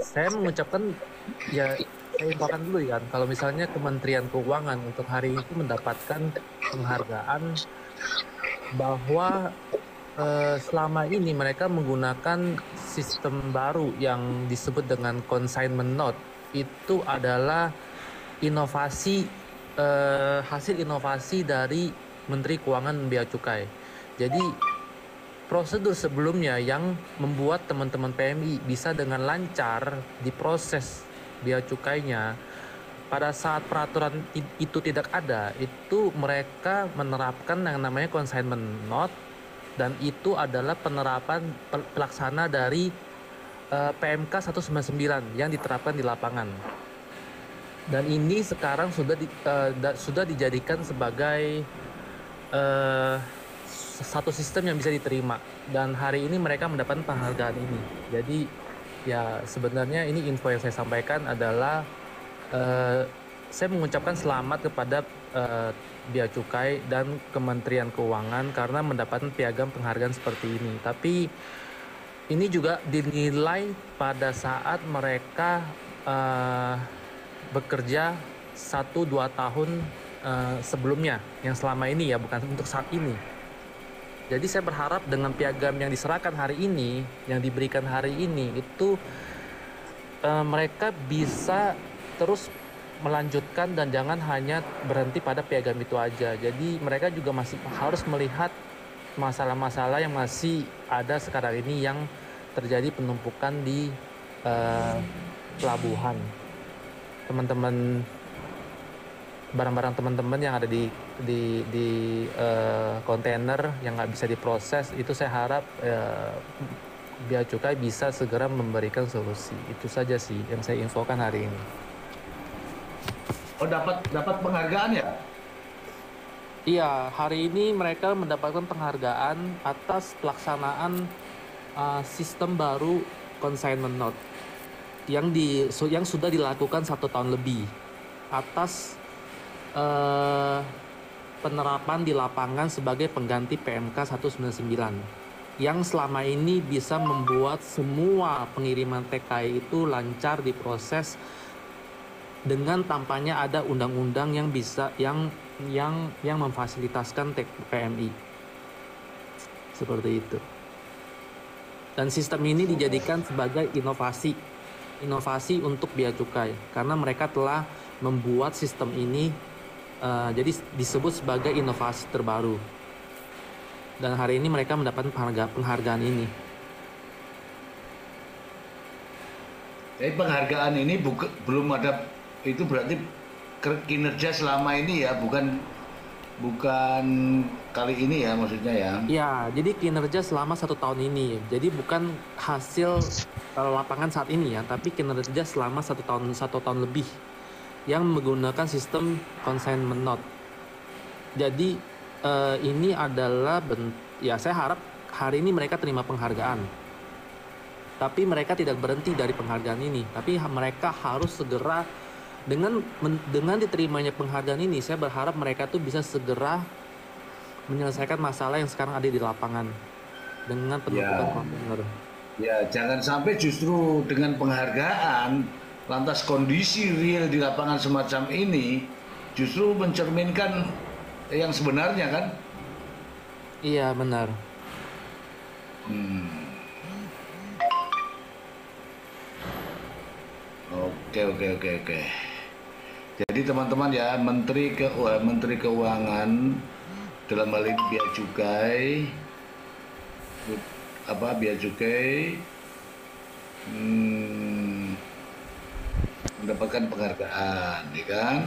Saya mengucapkan, ya saya infokan dulu ya, kalau misalnya Kementerian Keuangan untuk hari ini mendapatkan penghargaan bahwa selama ini mereka menggunakan sistem baru yang disebut dengan consignment note. Itu adalah inovasi, hasil inovasi dari Menteri Keuangan dan Bea Cukai. Jadi prosedur sebelumnya yang membuat teman-teman PMI bisa dengan lancar diproses bea cukainya, pada saat peraturan itu tidak ada, itu mereka menerapkan yang namanya consignment note, dan itu adalah penerapan pelaksana dari PMK 199 yang diterapkan di lapangan. Dan ini sekarang sudah dijadikan sebagai eh, satu sistem yang bisa diterima. Dan hari ini mereka mendapatkan penghargaan ini. Jadi ya sebenarnya ini info yang saya sampaikan adalah eh, saya mengucapkan selamat kepada Bea Cukai dan Kementerian Keuangan karena mendapatkan piagam penghargaan seperti ini. Tapi ini juga dinilai pada saat mereka eh, bekerja 1-2 tahun sebelumnya, yang selama ini ya, bukan untuk saat ini. Jadi saya berharap dengan piagam yang diserahkan hari ini, yang diberikan hari ini, itu mereka bisa terus melanjutkan dan jangan hanya berhenti pada piagam itu aja. Jadi mereka juga masih harus melihat masalah-masalah yang masih ada sekarang ini yang terjadi penumpukan di eh, pelabuhan. Teman-teman, barang-barang teman-teman yang ada di kontainer yang nggak bisa diproses, itu saya harap Bea Cukai bisa segera memberikan solusi. Itu saja sih yang saya infokan hari ini. Oh, dapat dapat penghargaan ya? Iya, hari ini mereka mendapatkan penghargaan atas pelaksanaan sistem baru consignment note yang sudah dilakukan 1 tahun lebih atas eh, penerapan di lapangan sebagai pengganti PMK 199 yang selama ini bisa membuat semua pengiriman TKI itu lancar diproses dengan tampaknya ada undang-undang yang bisa yang memfasilitaskan PMI seperti itu. Dan sistem ini dijadikan sebagai inovasi untuk bea cukai karena mereka telah membuat sistem ini jadi disebut sebagai inovasi terbaru. Dan hari ini mereka mendapat penghargaan ini. Jadi penghargaan ini belum ada, itu berarti kinerja selama ini ya, bukan bukan kali ini ya maksudnya ya. Ya, jadi kinerja selama 1 tahun ini. Jadi bukan hasil lapangan saat ini ya, tapi kinerja selama 1 tahun lebih yang menggunakan sistem consignment note. Jadi ini adalah ya saya harap hari ini mereka terima penghargaan. Tapi mereka tidak berhenti dari penghargaan ini, tapi mereka harus segera dengan diterimanya penghargaan ini, saya berharap mereka tuh bisa segera menyelesaikan masalah yang sekarang ada di lapangan dengan penumpukan Ya, kontainer. ya jangan sampai justru dengan penghargaan lantas kondisi real di lapangan semacam ini justru mencerminkan yang sebenarnya kan. Iya benar. Hmm. Oke, oke, oke, oke. Jadi teman-teman ya, Menteri Keuangan dalam hal ini Bea Cukai hmm, mendapatkan penghargaan, ya kan?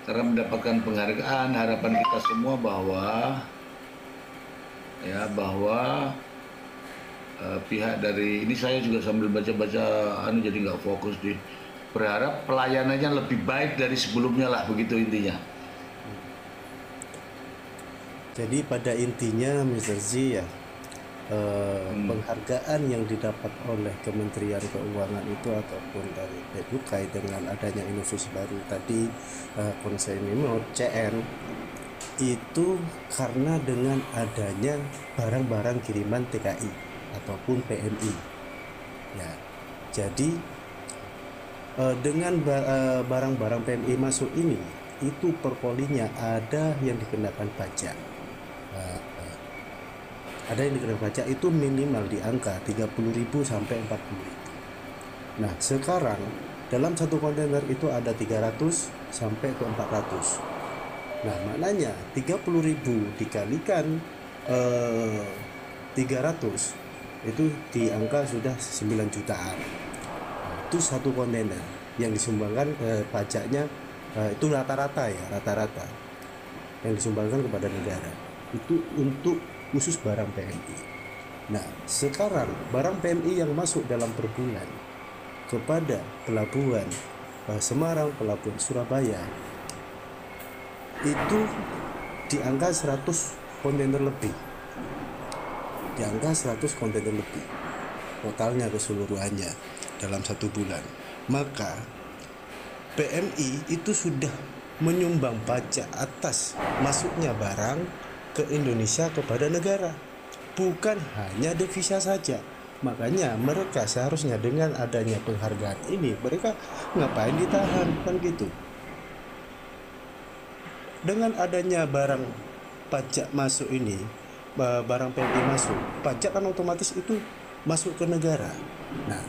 Karena mendapatkan penghargaan, harapan kita semua bahwa pihak dari ini, saya juga sambil baca-baca jadi nggak fokus, berharap pelayanannya lebih baik dari sebelumnya lah, begitu intinya. Jadi pada intinya Mr. Z ya, Hmm. penghargaan yang didapat oleh Kementerian Keuangan itu ataupun dari Bea Cukai dengan adanya inovasi baru tadi, konsinyme CN itu karena dengan adanya barang-barang kiriman TKI ataupun PMI ya. Jadi Dengan barang-barang PMI masuk ini, itu per polinya ada yang dikenakan pajak. Eh, ada yang dikenakan pajak itu minimal di angka 30.000 sampai 40.000. Nah, sekarang dalam satu kontainer itu ada 300 sampai ke 400. Nah, maknanya 30.000 dikalikan 300 itu di angka sudah 9 jutaan. Itu satu kontainer yang disumbangkan pajaknya, itu rata-rata ya, rata-rata yang disumbangkan kepada negara. Itu untuk khusus barang PMI. Nah, sekarang barang PMI yang masuk dalam per bulan kepada pelabuhan Semarang, pelabuhan Surabaya itu di angka 100 kontainer lebih. Di angka 100 kontainer lebih totalnya keseluruhannya dalam satu bulan. Maka PMI itu sudah menyumbang pajak atas masuknya barang ke Indonesia kepada negara, bukan hanya devisa saja. Makanya mereka seharusnya dengan adanya penghargaan ini, mereka ngapain ditahan, kan gitu. Dengan adanya barang pajak masuk ini, barang PMI masuk, pajak kan otomatis itu masuk ke negara. Nah,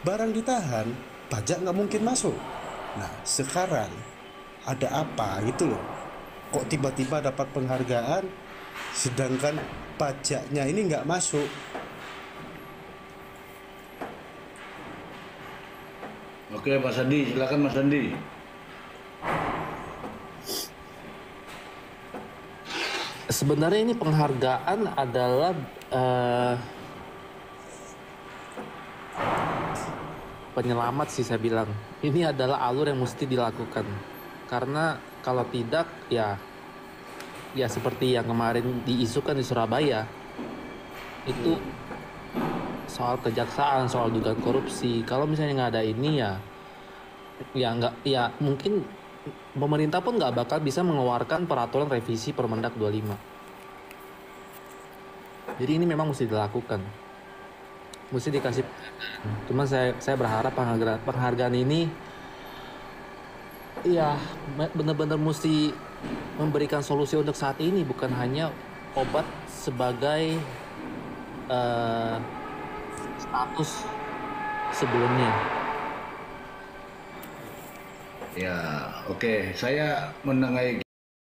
barang ditahan, pajak nggak mungkin masuk. Nah, sekarang ada apa gitu loh, kok tiba-tiba dapat penghargaan sedangkan pajaknya ini nggak masuk. Oke, Mas Andi, silakan Mas Andi. Sebenarnya ini penghargaan adalah penyelamat sih saya bilang. Ini adalah alur yang mesti dilakukan. Karena kalau tidak ya seperti yang kemarin diisukan di Surabaya. Itu soal kejaksaan, soal dugaan korupsi. Kalau misalnya nggak ada ini ya mungkin pemerintah pun nggak bakal bisa mengeluarkan peraturan revisi Permendak 25. Jadi ini memang mesti dilakukan, mesti dikasih. Cuma saya berharap penghargaan ini ya benar-benar mesti memberikan solusi untuk saat ini, bukan hanya obat sebagai status sebelumnya. Ya, oke. Saya menengahi